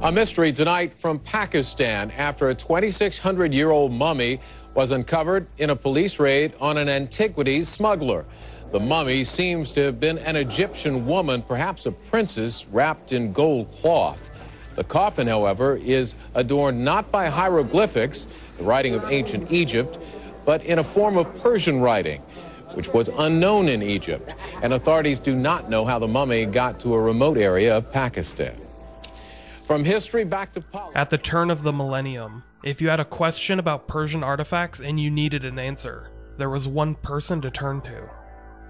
A mystery tonight from Pakistan after a 2,600-year-old mummy was uncovered in a police raid on an antiquities smuggler. The mummy seems to have been an Egyptian woman, perhaps a princess, wrapped in gold cloth. The coffin, however, is adorned not by hieroglyphics, the writing of ancient Egypt, but in a form of Persian writing, which was unknown in Egypt, and authorities do not know how the mummy got to a remote area of Pakistan. From history back to politics. At the turn of the millennium, if you had a question about Persian artifacts and you needed an answer, there was one person to turn to: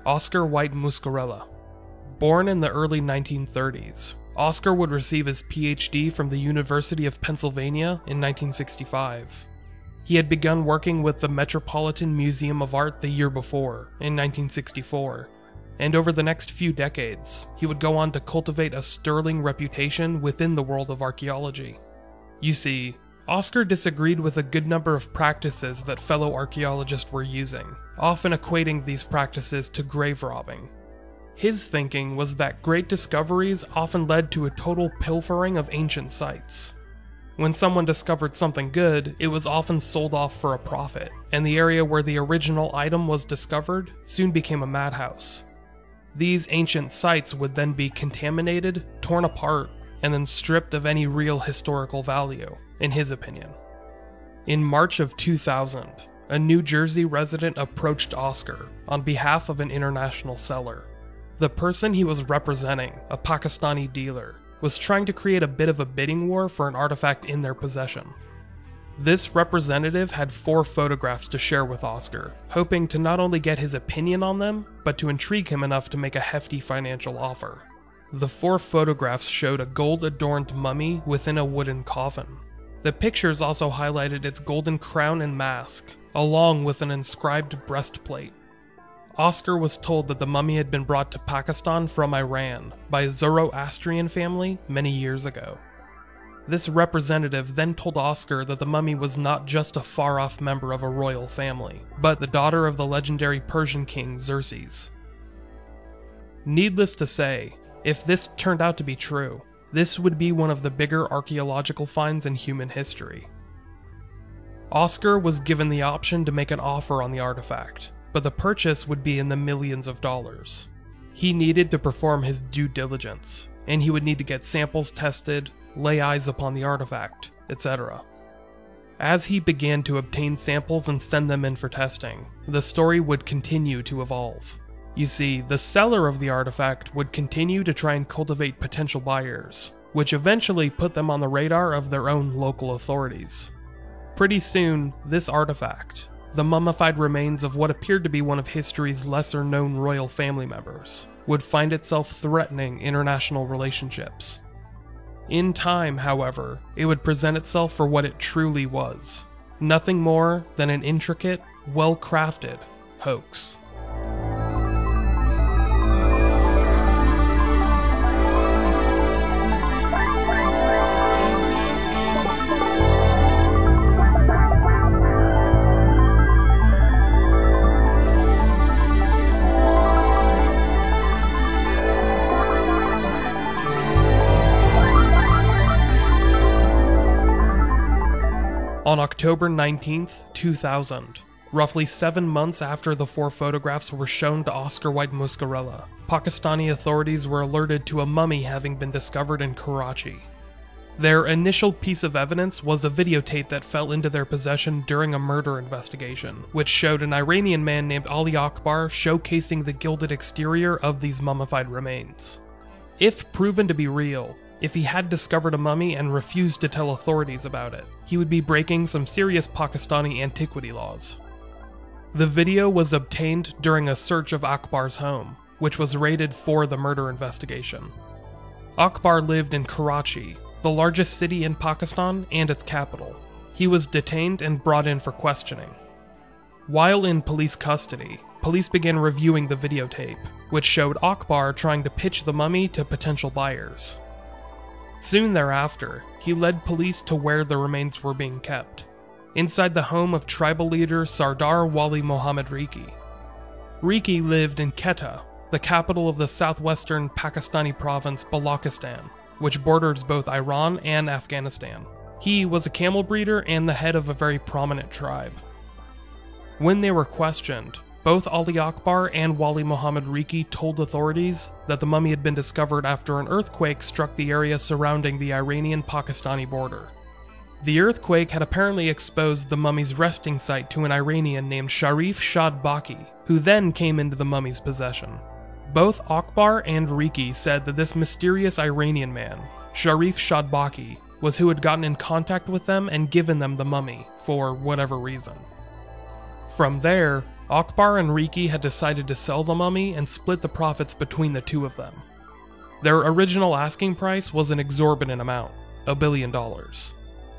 Oscar White Muscarella. Born in the early 1930s, Oscar would receive his PhD from the University of Pennsylvania in 1965. He had begun working with the Metropolitan Museum of Art the year before, in 1964. And over the next few decades, he would go on to cultivate a sterling reputation within the world of archaeology. You see, Oscar disagreed with a good number of practices that fellow archaeologists were using, often equating these practices to grave robbing. His thinking was that great discoveries often led to a total pilfering of ancient sites. When someone discovered something good, it was often sold off for a profit, and the area where the original item was discovered soon became a madhouse. These ancient sites would then be contaminated, torn apart, and then stripped of any real historical value, in his opinion. In March of 2000, a New Jersey resident approached Oscar on behalf of an international seller. The person he was representing, a Pakistani dealer, was trying to create a bit of a bidding war for an artifact in their possession. This representative had 4 photographs to share with Oscar, hoping to not only get his opinion on them, but to intrigue him enough to make a hefty financial offer. The 4 photographs showed a gold-adorned mummy within a wooden coffin. The pictures also highlighted its golden crown and mask, along with an inscribed breastplate. Oscar was told that the mummy had been brought to Pakistan from Iran by a Zoroastrian family many years ago. This representative then told Oscar that the mummy was not just a far-off member of a royal family, but the daughter of the legendary Persian king Xerxes. Needless to say, if this turned out to be true, this would be one of the bigger archaeological finds in human history. Oscar was given the option to make an offer on the artifact, but the purchase would be in the millions of dollars. He needed to perform his due diligence, and he would need to get samples tested, lay eyes upon the artifact, etc. As he began to obtain samples and send them in for testing, the story would continue to evolve. You see, the seller of the artifact would continue to try and cultivate potential buyers, which eventually put them on the radar of their own local authorities. Pretty soon, this artifact, the mummified remains of what appeared to be one of history's lesser-known royal family members, would find itself threatening international relationships. In time, however, it would present itself for what it truly was: nothing more than an intricate, well-crafted hoax. On October 19, 2000, roughly 7 months after the 4 photographs were shown to Oscar White Muscarella, Pakistani authorities were alerted to a mummy having been discovered in Karachi. Their initial piece of evidence was a videotape that fell into their possession during a murder investigation, which showed an Iranian man named Ali Akbar showcasing the gilded exterior of these mummified remains. If proven to be real, if he had discovered a mummy and refused to tell authorities about it, he would be breaking some serious Pakistani antiquity laws. The video was obtained during a search of Akbar's home, which was raided for the murder investigation. Akbar lived in Karachi, the largest city in Pakistan and its capital. He was detained and brought in for questioning. While in police custody, police began reviewing the videotape, which showed Akbar trying to pitch the mummy to potential buyers. Soon thereafter, he led police to where the remains were being kept, inside the home of tribal leader Sardar Wali Muhammad Riki. Riki lived in Quetta, the capital of the southwestern Pakistani province Balochistan, which borders both Iran and Afghanistan. He was a camel breeder and the head of a very prominent tribe. When they were questioned, both Ali Akbar and Wali Muhammad Riqi told authorities that the mummy had been discovered after an earthquake struck the area surrounding the Iranian-Pakistani border. The earthquake had apparently exposed the mummy's resting site to an Iranian named Sharif Shad Baki, who then came into the mummy's possession. Both Akbar and Riqi said that this mysterious Iranian man, Sharif Shad Baki, was who had gotten in contact with them and given them the mummy, for whatever reason. From there, Akbar and Riqi had decided to sell the mummy and split the profits between the two of them. Their original asking price was an exorbitant amount, $1 billion.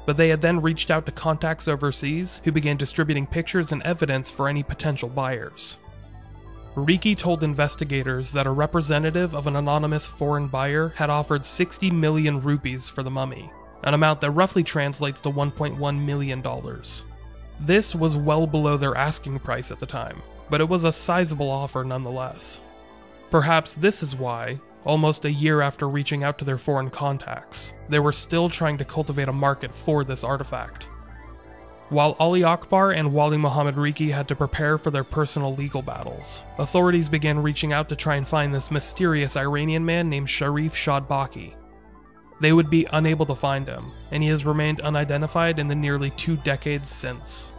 But they had then reached out to contacts overseas who began distributing pictures and evidence for any potential buyers. Riqi told investigators that a representative of an anonymous foreign buyer had offered 60 million rupees for the mummy, an amount that roughly translates to $1.1 million. This was well below their asking price at the time, but it was a sizable offer nonetheless. Perhaps this is why, almost a year after reaching out to their foreign contacts, they were still trying to cultivate a market for this artifact. While Ali Akbar and Wali Muhammad Riqi had to prepare for their personal legal battles, authorities began reaching out to try and find this mysterious Iranian man named Sharif Shad Baki. They would be unable to find him, and he has remained unidentified in the nearly 2 decades since.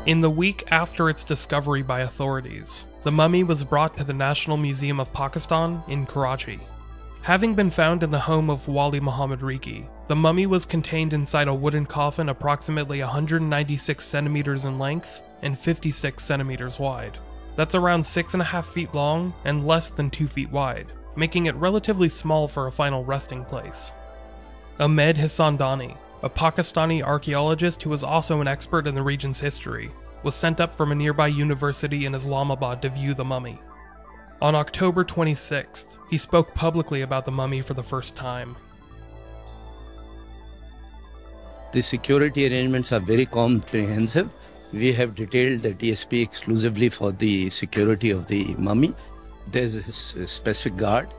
In the week after its discovery by authorities, the mummy was brought to the National Museum of Pakistan in Karachi. Having been found in the home of Wali Muhammad Riqi, the mummy was contained inside a wooden coffin approximately 196 centimeters in length and 56 centimeters wide. That's around 6.5 feet long and less than 2 feet wide, making it relatively small for a final resting place. Ahmed Hassandani, a Pakistani archaeologist who was also an expert in the region's history, was sent up from a nearby university in Islamabad to view the mummy. On October 26th, he spoke publicly about the mummy for the first time. The security arrangements are very comprehensive. We have detailed the DSP exclusively for the security of the mummy. There's a specific guard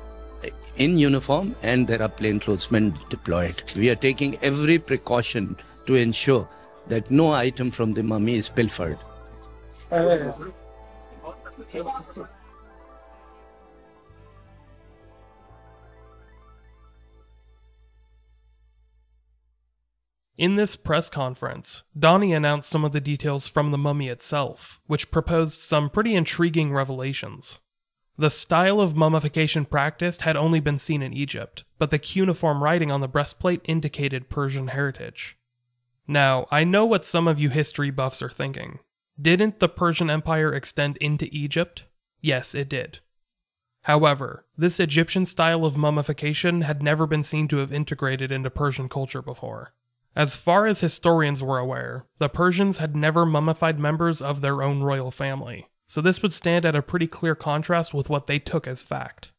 in uniform and there are plainclothesmen deployed. We are taking every precaution to ensure that no item from the mummy is pilfered. In this press conference, Donnie announced some of the details from the mummy itself, which proposed some pretty intriguing revelations. The style of mummification practiced had only been seen in Egypt, but the cuneiform writing on the breastplate indicated Persian heritage. Now, I know what some of you history buffs are thinking. Didn't the Persian Empire extend into Egypt? Yes, it did. However, this Egyptian style of mummification had never been seen to have integrated into Persian culture before. As far as historians were aware, the Persians had never mummified members of their own royal family, so this would stand at a pretty clear contrast with what they took as fact.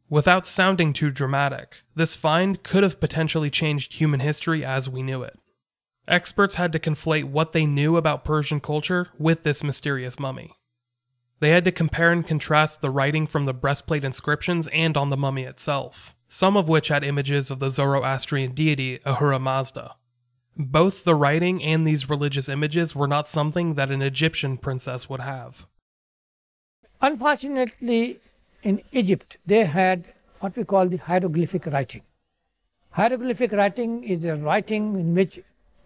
Without sounding too dramatic, this find could have potentially changed human history as we knew it. Experts had to conflate what they knew about Persian culture with this mysterious mummy. They had to compare and contrast the writing from the breastplate inscriptions and on the mummy itself, some of which had images of the Zoroastrian deity Ahura Mazda. Both the writing and these religious images were not something that an Egyptian princess would have. Unfortunately, in Egypt, they had what we call the hieroglyphic writing. Hieroglyphic writing is a writing in which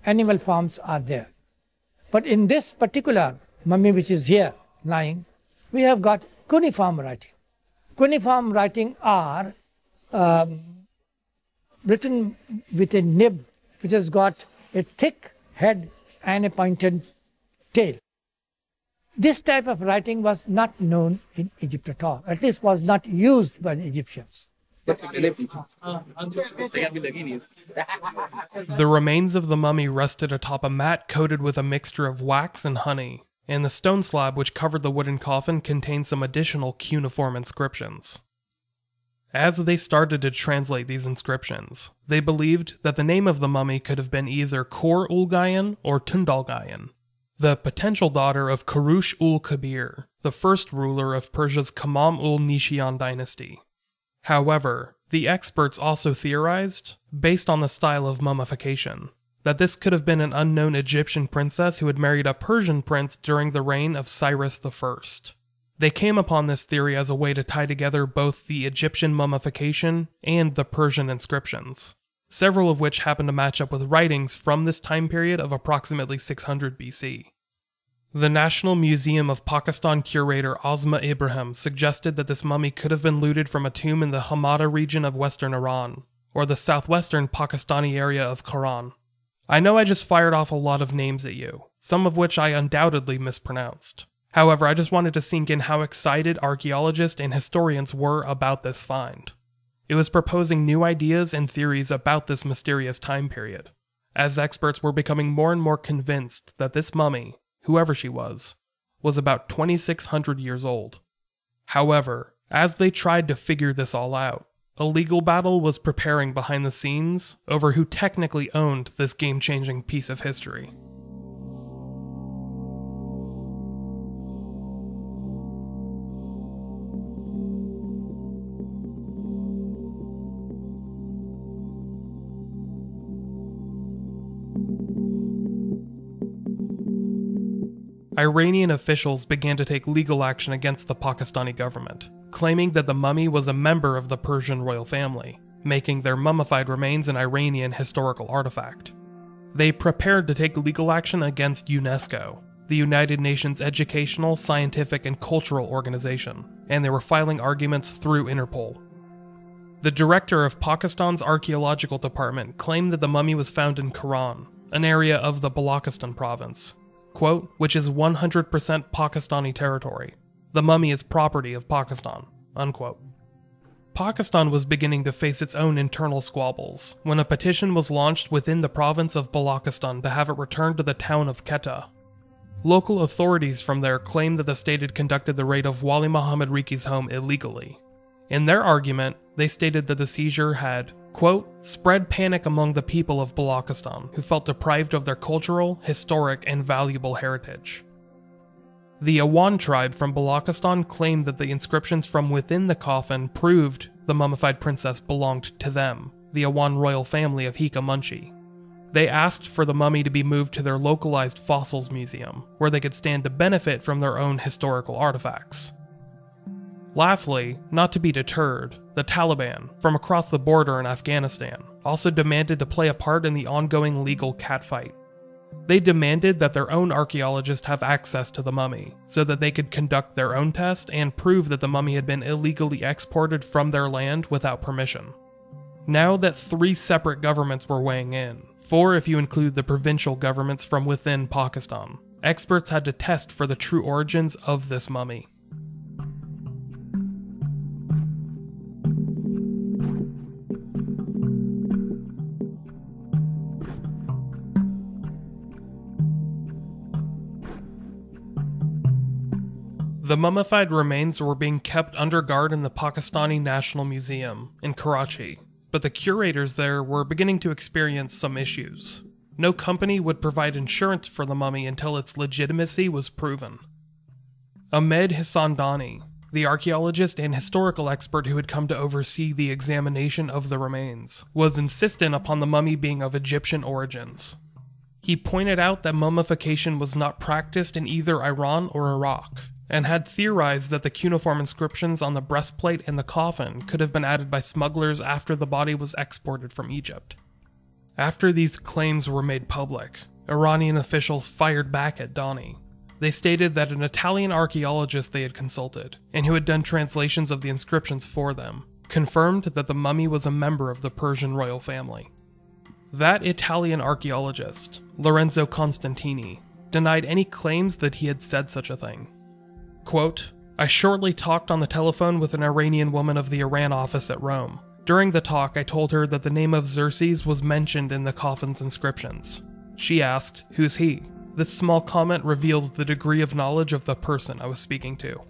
animal forms are there. But in this particular mummy which is here lying, we have got cuneiform writing. Cuneiform writing are written with a nib which has got a thick head and a pointed tail. This type of writing was not known in Egypt at all, at least was not used by the Egyptians. The remains of the mummy rested atop a mat coated with a mixture of wax and honey, and the stone slab which covered the wooden coffin contained some additional cuneiform inscriptions. As they started to translate these inscriptions, they believed that the name of the mummy could have been either Kor-ul-Gayan or Tundal-Gayan, the potential daughter of Kurush-ul-Kabir, the first ruler of Persia's Kamam-ul-Nishiyan dynasty. However, the experts also theorized, based on the style of mummification, that this could have been an unknown Egyptian princess who had married a Persian prince during the reign of Cyrus I. They came upon this theory as a way to tie together both the Egyptian mummification and the Persian inscriptions, several of which happen to match up with writings from this time period of approximately 600 BC. The National Museum of Pakistan curator Ozma Ibrahim suggested that this mummy could have been looted from a tomb in the Hamada region of western Iran, or the southwestern Pakistani area of Quran. I know I just fired off a lot of names at you, some of which I undoubtedly mispronounced. However, I just wanted to sink in how excited archaeologists and historians were about this find. It was proposing new ideas and theories about this mysterious time period, as experts were becoming more and more convinced that this mummy, whoever she was about 2,600 years old. However, as they tried to figure this all out, a legal battle was preparing behind the scenes over who technically owned this game-changing piece of history. Iranian officials began to take legal action against the Pakistani government, claiming that the mummy was a member of the Persian royal family, making their mummified remains an Iranian historical artifact. They prepared to take legal action against UNESCO, the United Nations educational, scientific, and cultural organization, and they were filing arguments through Interpol. The director of Pakistan's archaeological department claimed that the mummy was found in Quran, an area of the Balochistan province, quote, which is 100% Pakistani territory. The mummy is property of Pakistan, unquote. Pakistan was beginning to face its own internal squabbles when a petition was launched within the province of Balochistan to have it returned to the town of Quetta. Local authorities from there claimed that the state had conducted the raid of Wali Muhammad Riki's home illegally. In their argument, they stated that the seizure had, quote, spread panic among the people of Balochistan, who felt deprived of their cultural, historic, and valuable heritage. The Awan tribe from Balochistan claimed that the inscriptions from within the coffin proved the mummified princess belonged to them, the Awan royal family of Hika Munshi. They asked for the mummy to be moved to their localized fossils museum, where they could stand to benefit from their own historical artifacts. Lastly, not to be deterred, the Taliban, from across the border in Afghanistan, also demanded to play a part in the ongoing legal catfight. They demanded that their own archaeologists have access to the mummy, so that they could conduct their own test and prove that the mummy had been illegally exported from their land without permission. Now that 3 separate governments were weighing in, 4 if you include the provincial governments from within Pakistan, experts had to test for the true origins of this mummy. The mummified remains were being kept under guard in the Pakistani National Museum in Karachi, but the curators there were beginning to experience some issues. No company would provide insurance for the mummy until its legitimacy was proven. Ahmed Hassandani, the archaeologist and historical expert who had come to oversee the examination of the remains, was insistent upon the mummy being of Egyptian origins. He pointed out that mummification was not practiced in either Iran or Iraq, and had theorized that the cuneiform inscriptions on the breastplate and the coffin could have been added by smugglers after the body was exported from Egypt. After these claims were made public, Iranian officials fired back at Dani. They stated that an Italian archaeologist they had consulted, and who had done translations of the inscriptions for them, confirmed that the mummy was a member of the Persian royal family. That Italian archaeologist, Lorenzo Constantini, denied any claims that he had said such a thing. Quote, I shortly talked on the telephone with an Iranian woman of the Iran office at Rome. During the talk, I told her that the name of Xerxes was mentioned in the coffin's inscriptions. She asked, who's he? This small comment reveals the degree of knowledge of the person I was speaking to.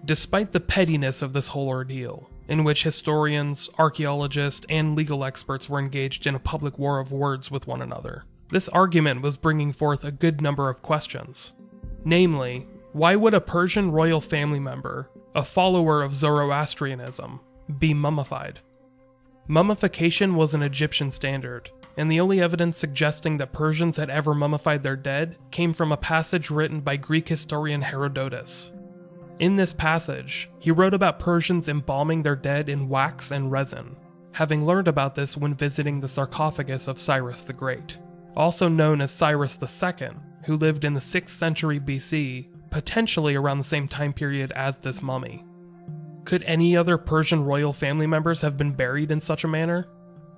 Despite the pettiness of this whole ordeal, in which historians, archaeologists, and legal experts were engaged in a public war of words with one another. This argument was bringing forth a good number of questions. Namely, why would a Persian royal family member, a follower of Zoroastrianism, be mummified? Mummification was an Egyptian standard, and the only evidence suggesting that Persians had ever mummified their dead came from a passage written by Greek historian Herodotus. In this passage, he wrote about Persians embalming their dead in wax and resin, having learned about this when visiting the sarcophagus of Cyrus the Great, also known as Cyrus II, who lived in the 6th century BC, potentially around the same time period as this mummy. Could any other Persian royal family members have been buried in such a manner?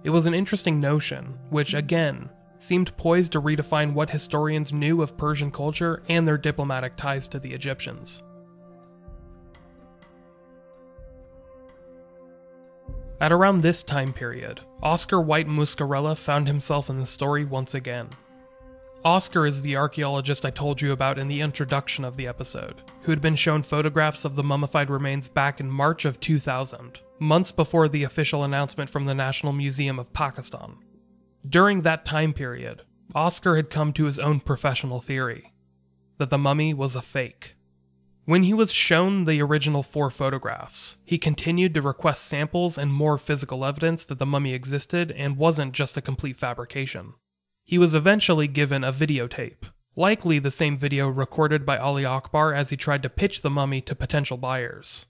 It was an interesting notion, which, again, seemed poised to redefine what historians knew of Persian culture and their diplomatic ties to the Egyptians. At around this time period, Oscar White Muscarella found himself in the story once again. Oscar is the archaeologist I told you about in the introduction of the episode, who had been shown photographs of the mummified remains back in March of 2000, months before the official announcement from the National Museum of Pakistan. During that time period, Oscar had come to his own professional theory, that the mummy was a fake. When he was shown the original 4 photographs, he continued to request samples and more physical evidence that the mummy existed and wasn't just a complete fabrication. He was eventually given a videotape, likely the same video recorded by Ali Akbar as he tried to pitch the mummy to potential buyers.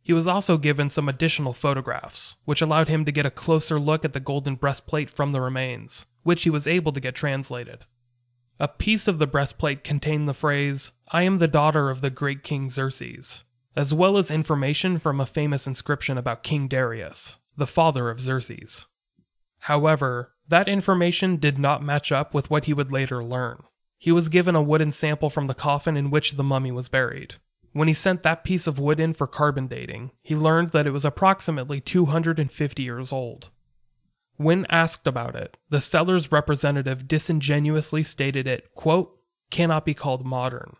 He was also given some additional photographs, which allowed him to get a closer look at the golden breastplate from the remains, which he was able to get translated. A piece of the breastplate contained the phrase, "I am the daughter of the great King Xerxes," as well as information from a famous inscription about King Darius, the father of Xerxes. However, that information did not match up with what he would later learn. He was given a wooden sample from the coffin in which the mummy was buried. When he sent that piece of wood in for carbon dating, he learned that it was approximately 250 years old. When asked about it, the seller's representative disingenuously stated it, quote, "cannot be called modern."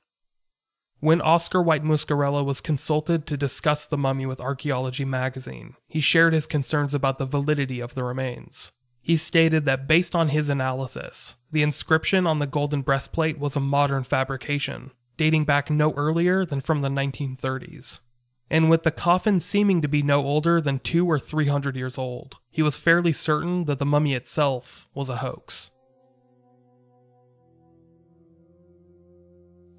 When Oscar White Muscarella was consulted to discuss the mummy with Archaeology magazine, he shared his concerns about the validity of the remains. He stated that based on his analysis, the inscription on the golden breastplate was a modern fabrication, dating back no earlier than from the 1930s. And with the coffin seeming to be no older than 200 or 300 years old, he was fairly certain that the mummy itself was a hoax.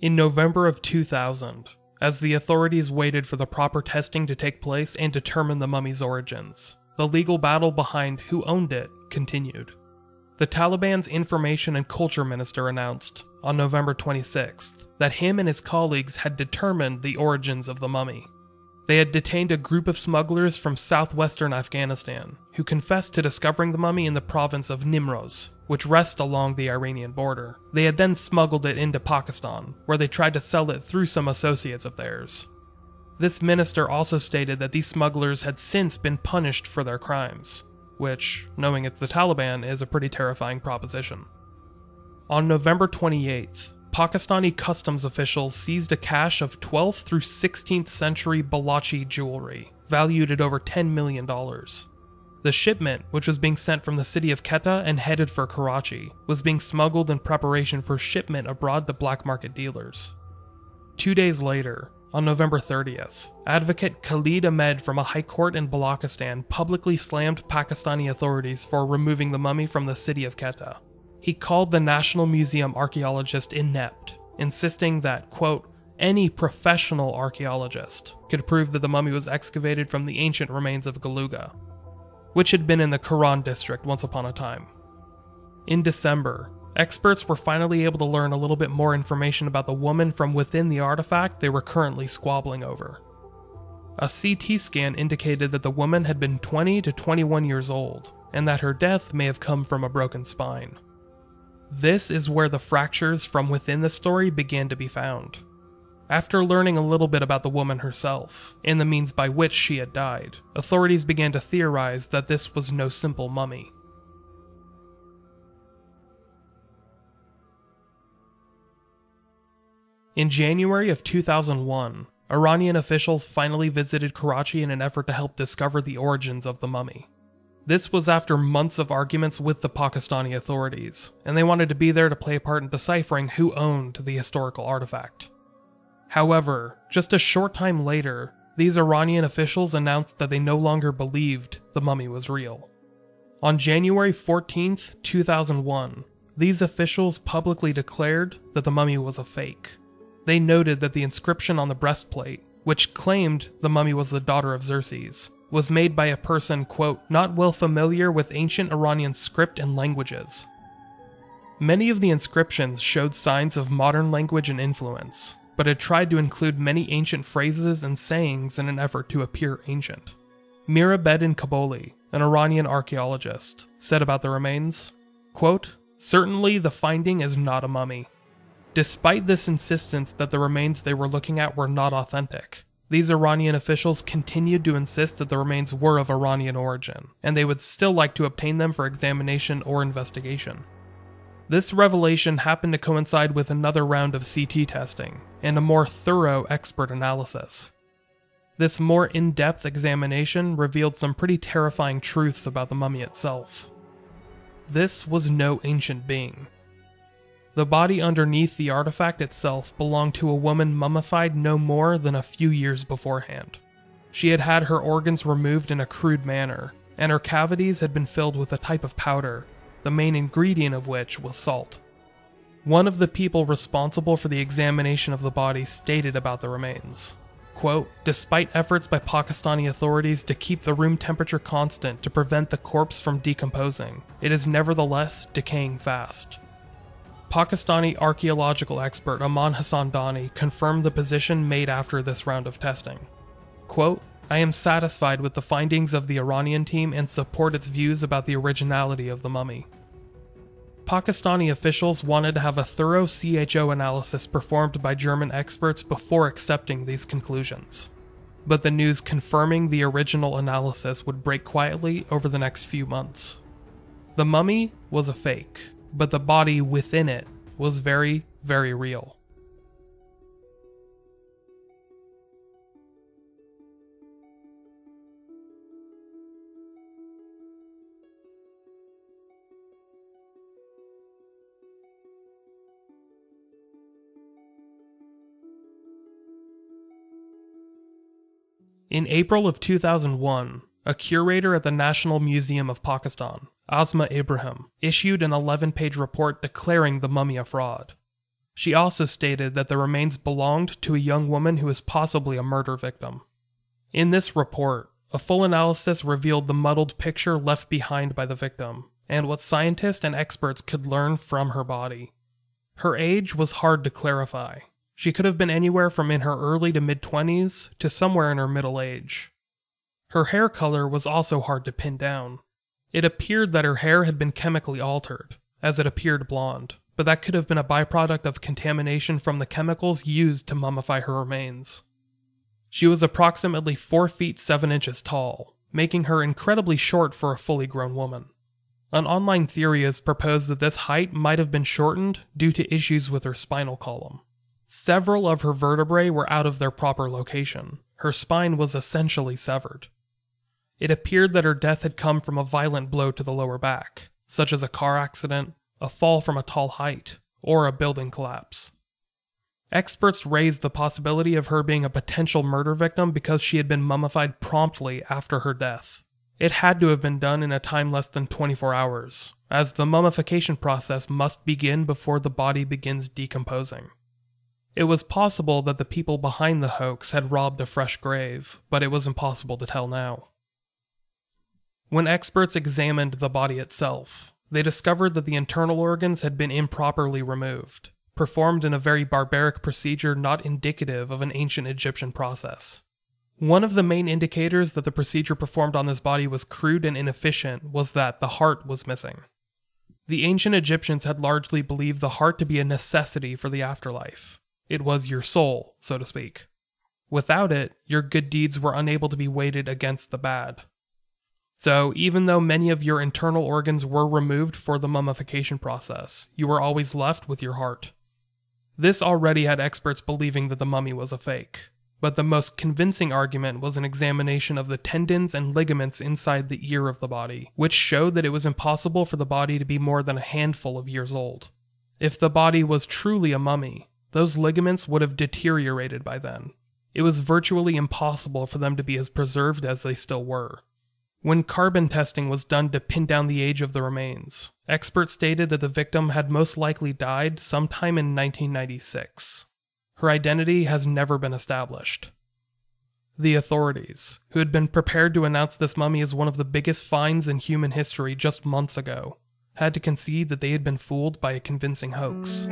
In November of 2000, as the authorities waited for the proper testing to take place and determine the mummy's origins, the legal battle behind who owned it continued. The Taliban's Information and Culture Minister announced, on November 26th, that him and his colleagues had determined the origins of the mummy. They had detained a group of smugglers from southwestern Afghanistan, who confessed to discovering the mummy in the province of Nimroz, which rests along the Iranian border. They had then smuggled it into Pakistan, where they tried to sell it through some associates of theirs. This minister also stated that these smugglers had since been punished for their crimes, which, knowing it's the Taliban, is a pretty terrifying proposition. On November 28th, Pakistani customs officials seized a cache of 12th through 16th century Balochi jewelry, valued at over $10 million. The shipment, which was being sent from the city of Quetta and headed for Karachi, was being smuggled in preparation for shipment abroad to black market dealers. 2 days later, on November 30th, advocate Khalid Ahmed from a high court in Balochistan publicly slammed Pakistani authorities for removing the mummy from the city of Quetta. He called the National Museum archaeologist inept, insisting that, quote, any professional archaeologist could prove that the mummy was excavated from the ancient remains of Galuga, which had been in the Quran district once upon a time. In December, experts were finally able to learn a little bit more information about the woman from within the artifact they were currently squabbling over. A CT scan indicated that the woman had been 20 to 21 years old, and that her death may have come from a broken spine. This is where the fractures from within the story began to be found. After learning a little bit about the woman herself, and the means by which she had died, authorities began to theorize that this was no simple mummy. In January of 2001, Iranian officials finally visited Karachi in an effort to help discover the origins of the mummy. This was after months of arguments with the Pakistani authorities, and they wanted to be there to play a part in deciphering who owned the historical artifact. However, just a short time later, these Iranian officials announced that they no longer believed the mummy was real. On January 14, 2001, these officials publicly declared that the mummy was a fake. They noted that the inscription on the breastplate, which claimed the mummy was the daughter of Xerxes, was made by a person, quote, not well familiar with ancient Iranian script and languages. Many of the inscriptions showed signs of modern language and influence, but had tried to include many ancient phrases and sayings in an effort to appear ancient. Mirabedin Kaboli, an Iranian archaeologist, said about the remains, quote, certainly the finding is not a mummy. Despite this insistence that the remains they were looking at were not authentic, these Iranian officials continued to insist that the remains were of Iranian origin, and they would still like to obtain them for examination or investigation. This revelation happened to coincide with another round of CT testing, and a more thorough expert analysis. This more in-depth examination revealed some pretty terrifying truths about the mummy itself. This was no ancient being. The body underneath the artifact itself belonged to a woman mummified no more than a few years beforehand. She had had her organs removed in a crude manner, and her cavities had been filled with a type of powder, the main ingredient of which was salt. One of the people responsible for the examination of the body stated about the remains, quote, despite efforts by Pakistani authorities to keep the room temperature constant to prevent the corpse from decomposing, it is nevertheless decaying fast. Pakistani archaeological expert Aman Hassan Dani confirmed the position made after this round of testing. Quote, I am satisfied with the findings of the Iranian team and support its views about the originality of the mummy. Pakistani officials wanted to have a thorough CHO analysis performed by German experts before accepting these conclusions. But the news confirming the original analysis would break quietly over the next few months. The mummy was a fake, but the body within it was very, very real. In April of 2001, a curator at the National Museum of Pakistan, Asma Ibrahim, issued an 11-page report declaring the mummy a fraud. She also stated that the remains belonged to a young woman who was possibly a murder victim. In this report, a full analysis revealed the muddled picture left behind by the victim, and what scientists and experts could learn from her body. Her age was hard to clarify. She could have been anywhere from in her early to mid-20s to somewhere in her middle age. Her hair color was also hard to pin down. It appeared that her hair had been chemically altered, as it appeared blonde, but that could have been a byproduct of contamination from the chemicals used to mummify her remains. She was approximately 4 feet 7 inches tall, making her incredibly short for a fully grown woman. An online theory has proposed that this height might have been shortened due to issues with her spinal column. Several of her vertebrae were out of their proper location. Her spine was essentially severed. It appeared that her death had come from a violent blow to the lower back, such as a car accident, a fall from a tall height, or a building collapse. Experts raised the possibility of her being a potential murder victim because she had been mummified promptly after her death. It had to have been done in a time less than 24 hours, as the mummification process must begin before the body begins decomposing. It was possible that the people behind the hoax had robbed a fresh grave, but it was impossible to tell now. When experts examined the body itself, they discovered that the internal organs had been improperly removed, performed in a very barbaric procedure not indicative of an ancient Egyptian process. One of the main indicators that the procedure performed on this body was crude and inefficient was that the heart was missing. The ancient Egyptians had largely believed the heart to be a necessity for the afterlife. It was your soul, so to speak. Without it, your good deeds were unable to be weighted against the bad. So, even though many of your internal organs were removed for the mummification process, you were always left with your heart. This already had experts believing that the mummy was a fake. but the most convincing argument was an examination of the tendons and ligaments inside the ear of the body, which showed that it was impossible for the body to be more than a handful of years old. If the body was truly a mummy, those ligaments would have deteriorated by then. It was virtually impossible for them to be as preserved as they still were. When carbon testing was done to pin down the age of the remains, experts stated that the victim had most likely died sometime in 1996. Her identity has never been established. The authorities, who had been prepared to announce this mummy as one of the biggest finds in human history just months ago, had to concede that they had been fooled by a convincing hoax.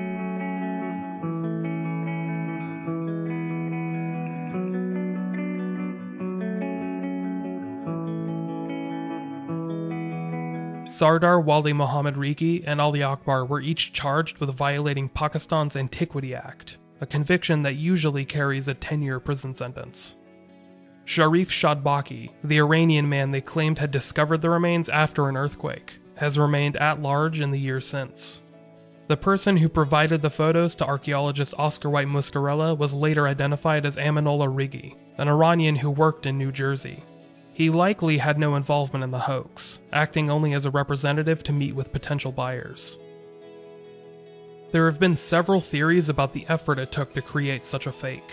Sardar Wali Muhammad Riki and Ali Akbar were each charged with violating Pakistan's Antiquity Act, a conviction that usually carries a 10-year prison sentence. Sharif Shadbaki, the Iranian man they claimed had discovered the remains after an earthquake, has remained at large in the years since. The person who provided the photos to archaeologist Oscar White Muscarella was later identified as Aminullah Rigi, an Iranian who worked in New Jersey. He likely had no involvement in the hoax, acting only as a representative to meet with potential buyers. There have been several theories about the effort it took to create such a fake.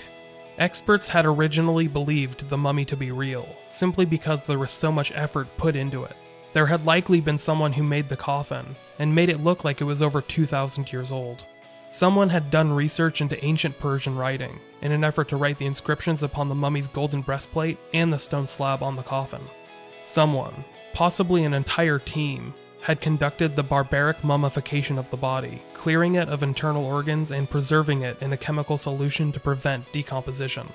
Experts had originally believed the mummy to be real, simply because there was so much effort put into it. There had likely been someone who made the coffin, and made it look like it was over 2,000 years old. Someone had done research into ancient Persian writing, in an effort to write the inscriptions upon the mummy's golden breastplate and the stone slab on the coffin. Someone, possibly an entire team, had conducted the barbaric mummification of the body, clearing it of internal organs and preserving it in a chemical solution to prevent decomposition.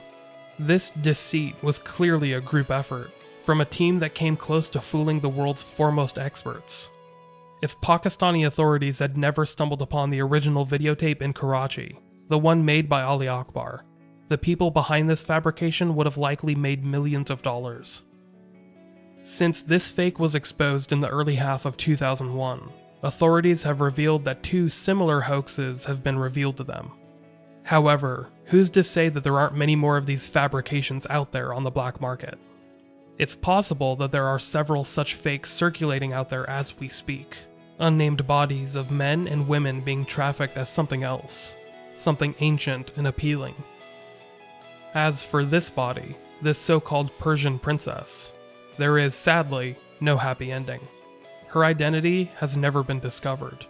This deceit was clearly a group effort, from a team that came close to fooling the world's foremost experts. If Pakistani authorities had never stumbled upon the original videotape in Karachi, the one made by Ali Akbar, the people behind this fabrication would have likely made millions of dollars. Since this fake was exposed in the early half of 2001, authorities have revealed that 2 similar hoaxes have been revealed to them. However, who's to say that there aren't many more of these fabrications out there on the black market? It's possible that there are several such fakes circulating out there as we speak. Unnamed bodies of men and women being trafficked as something else. Something ancient and appealing. As for this body, this so-called Persian princess, there is, sadly, no happy ending. Her identity has never been discovered.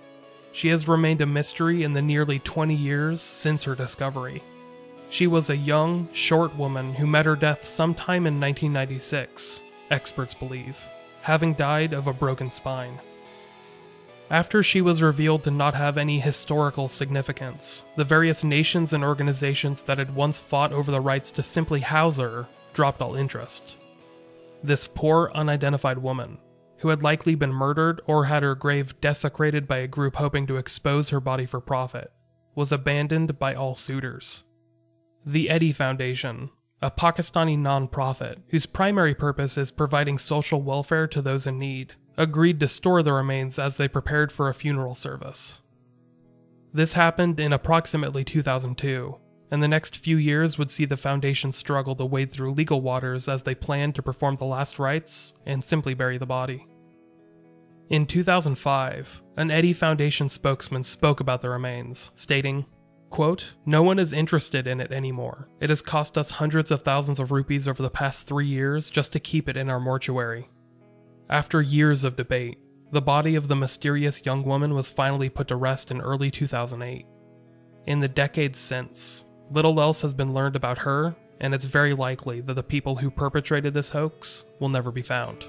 She has remained a mystery in the nearly 20 years since her discovery. She was a young, short woman who met her death sometime in 1996, experts believe, having died of a broken spine. After she was revealed to not have any historical significance, the various nations and organizations that had once fought over the rights to simply house her dropped all interest. This poor, unidentified woman, who had likely been murdered or had her grave desecrated by a group hoping to expose her body for profit, was abandoned by all suitors. The Edhi Foundation, a Pakistani non-profit whose primary purpose is providing social welfare to those in need, agreed to store the remains as they prepared for a funeral service. This happened in approximately 2002, and the next few years would see the foundation struggle to wade through legal waters as they planned to perform the last rites and simply bury the body. In 2005, an Edhi Foundation spokesman spoke about the remains, stating, quote, "No one is interested in it anymore. It has cost us hundreds of thousands of rupees over the past 3 years just to keep it in our mortuary." After years of debate, the body of the mysterious young woman was finally put to rest in early 2008. In the decades since, little else has been learned about her, and it's very likely that the people who perpetrated this hoax will never be found.